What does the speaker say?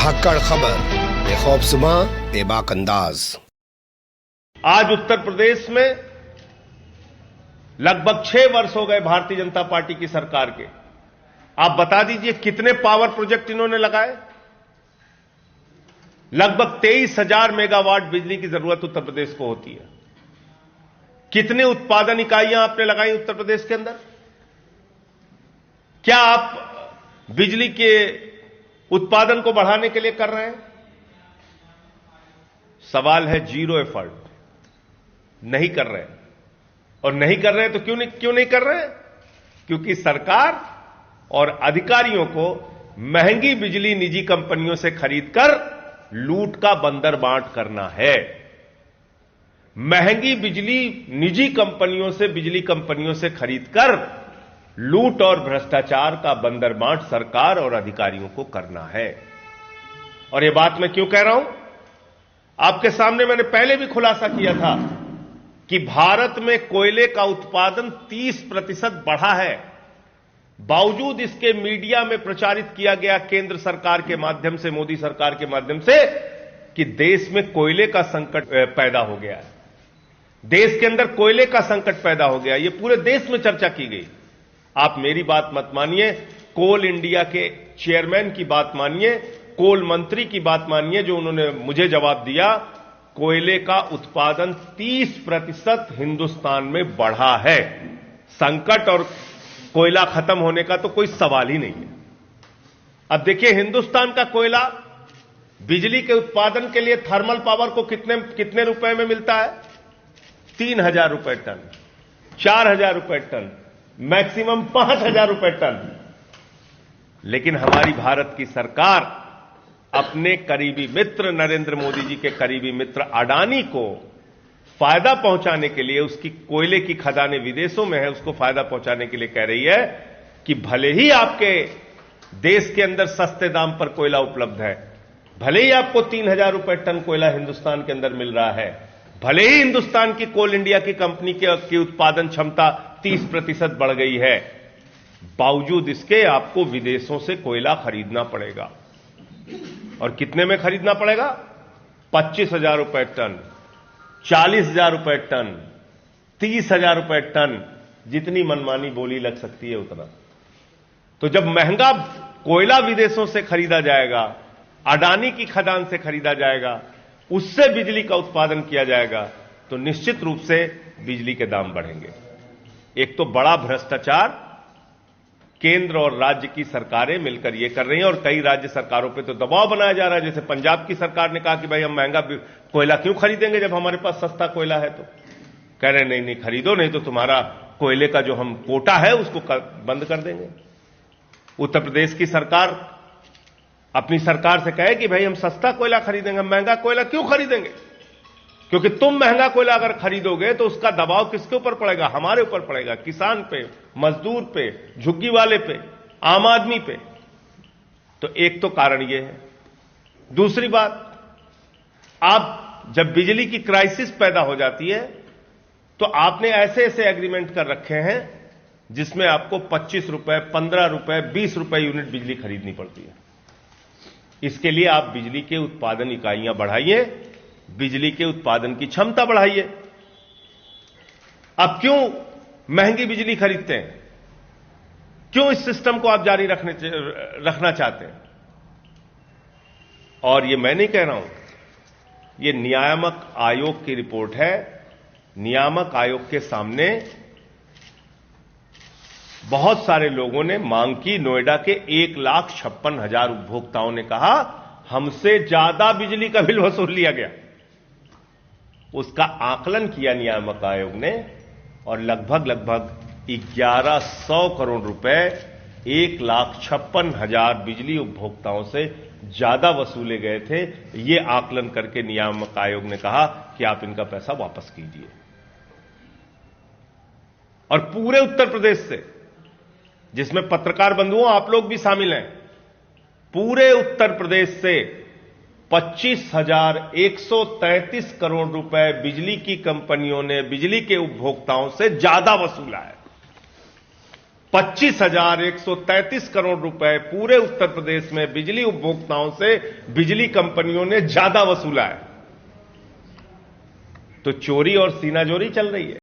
धाकड़ खबर, बेखौफसमा बेबाक अंदाज। आज उत्तर प्रदेश में लगभग 6 वर्ष हो गए भारतीय जनता पार्टी की सरकार के। आप बता दीजिए कितने पावर प्रोजेक्ट इन्होंने लगाए। लगभग 23,000 मेगावाट बिजली की जरूरत उत्तर प्रदेश को होती है। कितने उत्पादन इकाइयां आपने लगाई उत्तर प्रदेश के अंदर? क्या आप बिजली के उत्पादन को बढ़ाने के लिए कर रहे हैं? सवाल है जीरो एफर्ट। नहीं कर रहे हैं। और नहीं कर रहे हैं तो क्यों नहीं कर रहे हैं? क्योंकि सरकार और अधिकारियों को महंगी बिजली निजी कंपनियों से खरीदकर लूट का बंदरबांट करना है। महंगी बिजली निजी कंपनियों से, बिजली कंपनियों से खरीदकर लूट और भ्रष्टाचार का बंदरबांट सरकार और अधिकारियों को करना है। और यह बात मैं क्यों कह रहा हूं? आपके सामने मैंने पहले भी खुलासा किया था कि भारत में कोयले का उत्पादन 30% बढ़ा है। बावजूद इसके मीडिया में प्रचारित किया गया केंद्र सरकार के माध्यम से, मोदी सरकार के माध्यम से, कि देश में कोयले का संकट पैदा हो गया है। देश के अंदर कोयले का संकट पैदा हो गया। यह पूरे देश में चर्चा की गई। आप मेरी बात मत मानिए, कोल इंडिया के चेयरमैन की बात मानिए, कोल मंत्री की बात मानिए, जो उन्होंने मुझे जवाब दिया। कोयले का उत्पादन 30% हिंदुस्तान में बढ़ा है। संकट और कोयला खत्म होने का तो कोई सवाल ही नहीं है। अब देखिए, हिंदुस्तान का कोयला बिजली के उत्पादन के लिए थर्मल पावर को कितने रुपए में मिलता है? 3,000 रुपए टन, 4,000 रुपए टन, मैक्सिमम 5,000 रुपए टन। लेकिन हमारी भारत की सरकार अपने करीबी मित्र, नरेंद्र मोदी जी के करीबी मित्र अडानी को फायदा पहुंचाने के लिए, उसकी कोयले की खदानें विदेशों में है, उसको फायदा पहुंचाने के लिए कह रही है कि भले ही आपके देश के अंदर सस्ते दाम पर कोयला उपलब्ध है, भले ही आपको 3,000 रुपए टन कोयला हिंदुस्तान के अंदर मिल रहा है, भले ही हिंदुस्तान की कोल इंडिया की कंपनी की उत्पादन क्षमता 30% बढ़ गई है, बावजूद इसके आपको विदेशों से कोयला खरीदना पड़ेगा। और कितने में खरीदना पड़ेगा? 25,000 रुपए टन, 40,000 रुपए टन, 30,000 रुपए टन। जितनी मनमानी बोली लग सकती है उतना। तो जब महंगा कोयला विदेशों से खरीदा जाएगा, अडानी की खदान से खरीदा जाएगा, उससे बिजली का उत्पादन किया जाएगा, तो निश्चित रूप से बिजली के दाम बढ़ेंगे। एक तो बड़ा भ्रष्टाचार केंद्र और राज्य की सरकारें मिलकर यह कर रही हैं, और कई राज्य सरकारों पे तो दबाव बनाया जा रहा है। जैसे पंजाब की सरकार ने कहा कि भाई हम महंगा कोयला क्यों खरीदेंगे जब हमारे पास सस्ता कोयला है। तो कह रहे नहीं नहीं खरीदो, नहीं तो तुम्हारा कोयले का जो हम कोटा है उसको बंद कर देंगे। उत्तर प्रदेश की सरकार अपनी सरकार से कहे कि भाई हम सस्ता कोयला खरीदेंगे, महंगा कोयला क्यों खरीदेंगे? क्योंकि तुम महंगा कोयला अगर खरीदोगे तो उसका दबाव किसके ऊपर पड़ेगा? हमारे ऊपर पड़ेगा, किसान पे, मजदूर पे, झुग्गी वाले पे, आम आदमी पे। तो एक तो कारण यह है। दूसरी बात, आप जब बिजली की क्राइसिस पैदा हो जाती है तो आपने ऐसे ऐसे एग्रीमेंट कर रखे हैं जिसमें आपको 25 रुपए, 15 रुपए, 20 रुपए यूनिट बिजली खरीदनी पड़ती है। इसके लिए आप बिजली के उत्पादन इकाइयां बढ़ाइए, बिजली के उत्पादन की क्षमता बढ़ाइए। अब क्यों महंगी बिजली खरीदते हैं? क्यों इस सिस्टम को आप जारी रखना चाहते हैं? और ये मैं नहीं कह रहा हूं, ये नियामक आयोग की रिपोर्ट है। नियामक आयोग के सामने बहुत सारे लोगों ने मांग की। नोएडा के 1,56,000 उपभोक्ताओं ने कहा हमसे ज्यादा बिजली का बिल वसूल लिया गया। उसका आकलन किया नियामक आयोग ने, और लगभग 1,100 करोड़ रुपए 1,56,000 बिजली उपभोक्ताओं से ज्यादा वसूले गए थे। यह आकलन करके नियामक आयोग ने कहा कि आप इनका पैसा वापस कीजिए। और पूरे उत्तर प्रदेश से, जिसमें पत्रकार बंधुओं आप लोग भी शामिल हैं, पूरे उत्तर प्रदेश से 25,133 करोड़ रुपए बिजली की कंपनियों ने बिजली के उपभोक्ताओं से ज्यादा वसूला है। 25,133 करोड़ रुपए पूरे उत्तर प्रदेश में बिजली उपभोक्ताओं से बिजली कंपनियों ने ज्यादा वसूला है। तो चोरी और सीनाजोरी चल रही है।